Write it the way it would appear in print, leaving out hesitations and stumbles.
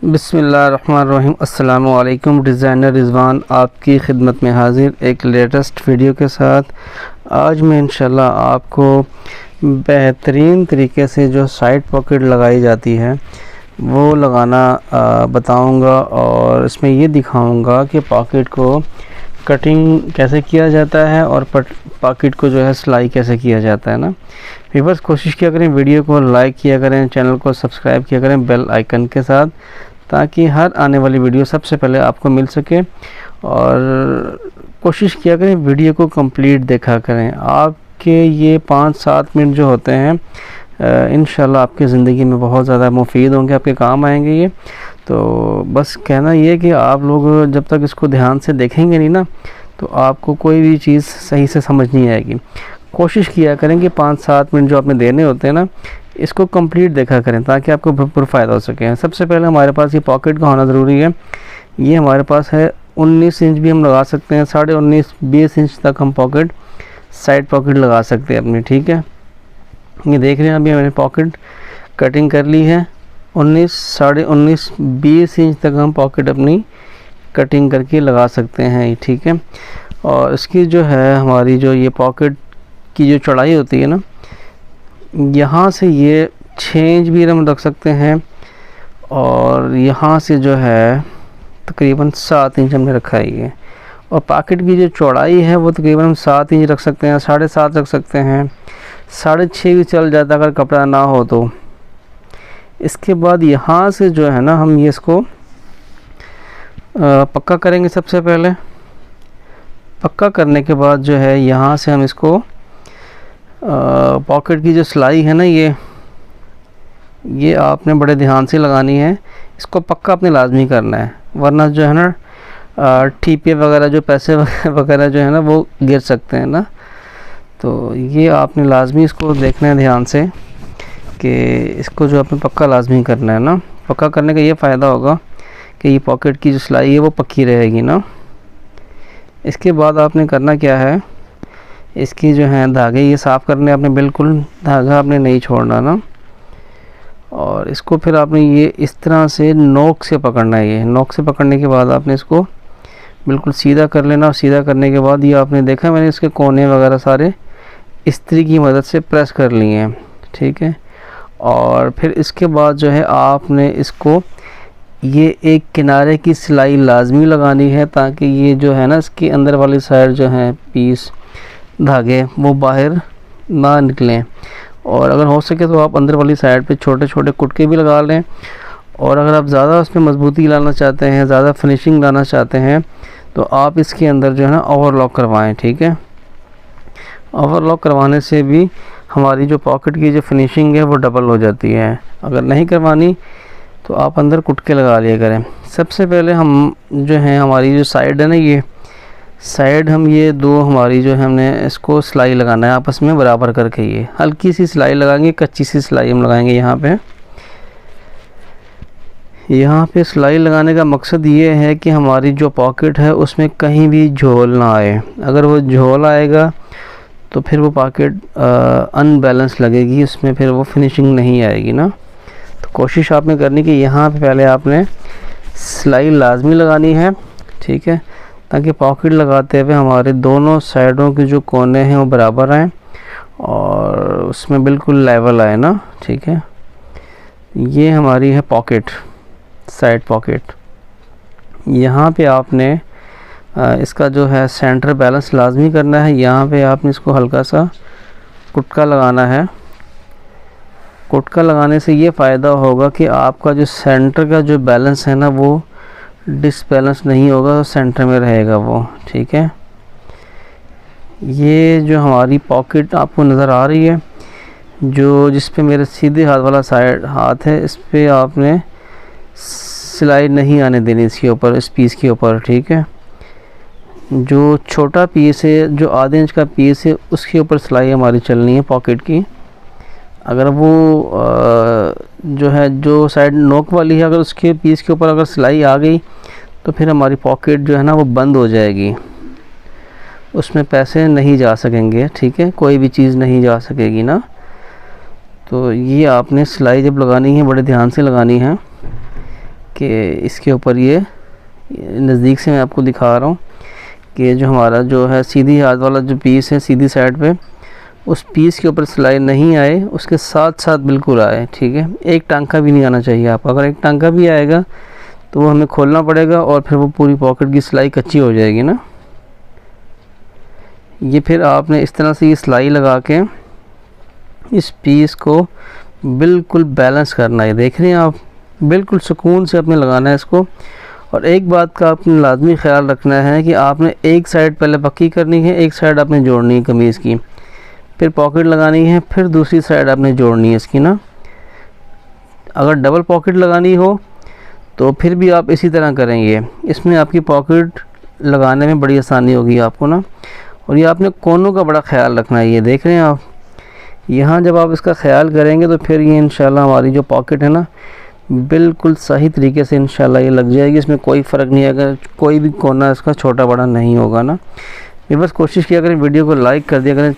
बिस्मिल्लाहिर्रहमानिर्रहीम। अस्सलामु अलैकुम। डिज़ाइनर रिज़वान आपकी खिदमत में हाज़िर एक लेटेस्ट वीडियो के साथ। आज मैं इंशाल्लाह आपको बेहतरीन तरीके से जो साइड पॉकेट लगाई जाती है वो लगाना बताऊंगा, और इसमें ये दिखाऊंगा कि पॉकेट को कटिंग कैसे किया जाता है और पॉकेट को जो है सिलाई कैसे किया जाता है ना। व्यूअर्स, कोशिश किया करें वीडियो को लाइक किया करें, चैनल को सब्सक्राइब किया करें बेल आइकन के साथ, ताकि हर आने वाली वीडियो सबसे पहले आपको मिल सके। और कोशिश किया करें वीडियो को कंप्लीट देखा करें। आपके ये 5-7 मिनट जो होते हैं इंशाल्लाह आपकी ज़िंदगी में बहुत ज़्यादा मुफीद होंगे, आपके काम आएंगे ये। तो बस कहना ये कि आप लोग जब तक इसको ध्यान से देखेंगे नहीं ना, तो आपको कोई भी चीज़ सही से समझ नहीं आएगी। कोशिश किया करें कि 5-7 मिनट जो आपने देने होते हैं ना, इसको कंप्लीट देखा करें ताकि आपको भरपूर फ़ायदा हो सके। सबसे पहले हमारे पास ये पॉकेट का होना ज़रूरी है। ये हमारे पास है 19 इंच भी हम लगा सकते हैं, 19.5-20 इंच तक हम पॉकेट साइड पॉकेट लगा सकते हैं अपनी। ठीक है, ये देख रहे हैं अभी मैंने पॉकेट कटिंग कर ली है। 19, 19.5, 20 इंच तक हम पॉकेट अपनी कटिंग करके लगा सकते हैं। ठीक है, और इसकी जो है हमारी जो ये पॉकेट की जो चौड़ाई होती है ना, यहाँ से ये 6 इंच भी हम रख सकते हैं, और यहाँ से जो है तकरीबन 7 इंच हमने रखा है ये। और पॉकेट की जो चौड़ाई है वो तकरीबन हम 7 इंच रख सकते हैं, 7.5 रख सकते हैं, 6.5 भी चल जाता अगर कपड़ा ना हो तो। इसके बाद यहाँ से जो है ना हम ये इसको पक्का करेंगे। सबसे पहले पक्का करने के बाद जो है यहाँ से हम इसको पॉकेट की जो सिलाई है ना, ये आपने बड़े ध्यान से लगानी है। इसको पक्का आपने लाजमी करना है, वरना जो है ना टीपे वगैरह जो पैसे वगैरह जो है ना वो गिर सकते हैं ना। तो ये आपने लाजमी इसको देखना है ध्यान से कि इसको जो आपने पक्का लाजमी करना है ना। पक्का करने का ये फ़ायदा होगा कि ये पॉकेट की जो सिलाई है वो पक्की रहेगी ना। इसके बाद आपने करना क्या है, इसकी जो है धागे ये साफ़ करने आपने, बिल्कुल धागा आपने नहीं छोड़ना ना। और इसको फिर आपने ये इस तरह से नोक से पकड़ना है। ये नोक से पकड़ने के बाद आपने इसको बिल्कुल सीधा कर लेना। और सीधा करने के बाद ये आपने देखा मैंने इसके कोने वगैरह सारे इस्त्री की मदद से प्रेस कर लिए हैं। ठीक है, और फिर इसके बाद जो है आपने इसको ये एक किनारे की सिलाई लाजमी लगानी है, ताकि ये जो है ना इसकी अंदर वाली साइड जो है पीस धागे वो बाहर ना निकलें। और अगर हो सके तो आप अंदर वाली साइड पे छोटे छोटे कुटके भी लगा लें। और अगर आप ज़्यादा उसमें मजबूती लाना चाहते हैं, ज़्यादा फिनिशिंग लाना चाहते हैं, तो आप इसके अंदर जो है ना ओवरलॉक करवाएं। ठीक है, ओवरलॉक करवाने से भी हमारी जो पॉकेट की जो फिनिशिंग है वो डबल हो जाती है। अगर नहीं करवानी तो आप अंदर कुटके लगा लिया करें। सबसे पहले हम जो है हमारी जो साइड है ना, ये साइड हम ये दो हमारी जो है हमने इसको सिलाई लगाना है आपस में बराबर करके। ये हल्की सी सिलाई लगाएंगे, कच्ची सी सिलाई हम लगाएंगे यहाँ पे सिलाई लगाने का मकसद ये है कि हमारी जो पॉकेट है उसमें कहीं भी झोल ना आए। अगर वो झोल आएगा तो फिर वो पॉकेट अनबैलेंस लगेगी, उसमें फिर वो फिनिशिंग नहीं आएगी ना। तो कोशिश आपने करनी कि यहाँ पे पहले आपने सिलाई लाजमी लगानी है। ठीक है, ताकि पॉकेट लगाते हुए हमारे दोनों साइडों के जो कोने हैं वो बराबर आएँ और उसमें बिल्कुल लेवल आए ना। ठीक है, ये हमारी है पॉकेट, साइड पॉकेट। यहाँ पे आपने इसका जो है सेंटर बैलेंस लाजमी करना है। यहाँ पे आपने इसको हल्का सा कुटका लगाना है। कुटका लगाने से ये फ़ायदा होगा कि आपका जो सेंटर का जो बैलेंस है ना वो डिसबैलेंस नहीं होगा, सेंटर में रहेगा वो। ठीक है, ये जो हमारी पॉकेट आपको नज़र आ रही है, जो जिस पे मेरे सीधे हाथ वाला साइड हाथ है, इस पे आपने सिलाई नहीं आने देनी इसके ऊपर, इस पीस के ऊपर। ठीक है, जो छोटा पीस है, जो आधे इंच का पीस है, उसके ऊपर सिलाई हमारी चलनी है पॉकेट की। अगर वो जो है जो साइड नोक वाली है, अगर उसके पीस के ऊपर अगर सिलाई आ गई तो फिर हमारी पॉकेट जो है ना वो बंद हो जाएगी, उसमें पैसे नहीं जा सकेंगे। ठीक है, कोई भी चीज़ नहीं जा सकेगी ना। तो ये आपने सिलाई जब लगानी है बड़े ध्यान से लगानी है। कि इसके ऊपर ये नज़दीक से मैं आपको दिखा रहा हूँ कि जो हमारा जो है सीधी हाथ वाला जो पीस है सीधी साइड पे, उस पीस के ऊपर सिलाई नहीं आए, उसके साथ साथ बिल्कुल आए। ठीक है, एक टांका भी नहीं आना चाहिए आपका। अगर एक टांका भी आएगा तो वो हमें खोलना पड़ेगा और फिर वो पूरी पॉकेट की सिलाई कच्ची हो जाएगी ना। ये फिर आपने इस तरह से ये सिलाई लगा के इस पीस को बिल्कुल बैलेंस करना है। देख रहे हैं आप, बिल्कुल सुकून से आपने लगाना है इसको। और एक बात का आपने लाजमी ख्याल रखना है कि आपने एक साइड पहले पक्की करनी है, एक साइड आपने जोड़नी है कमीज़ की, फिर पॉकेट लगानी है, फिर दूसरी साइड आपने जोड़नी है इसकी ना। अगर डबल पॉकेट लगानी हो तो फिर भी आप इसी तरह करेंगे, इसमें आपकी पॉकेट लगाने में बड़ी आसानी होगी आपको ना। और ये आपने कोनों का बड़ा ख्याल रखना है। ये देख रहे हैं आप, यहाँ जब आप इसका ख्याल करेंगे तो फिर ये इंशाल्लाह हमारी जो पॉकेट है ना बिल्कुल सही तरीके से इंशाल्लाह ये लग जाएगी। इसमें कोई फ़र्क नहीं है, अगर कोई भी कोना इसका छोटा बड़ा नहीं होगा ना। ये बस कोशिश किया करें, वीडियो को लाइक कर दिया करें,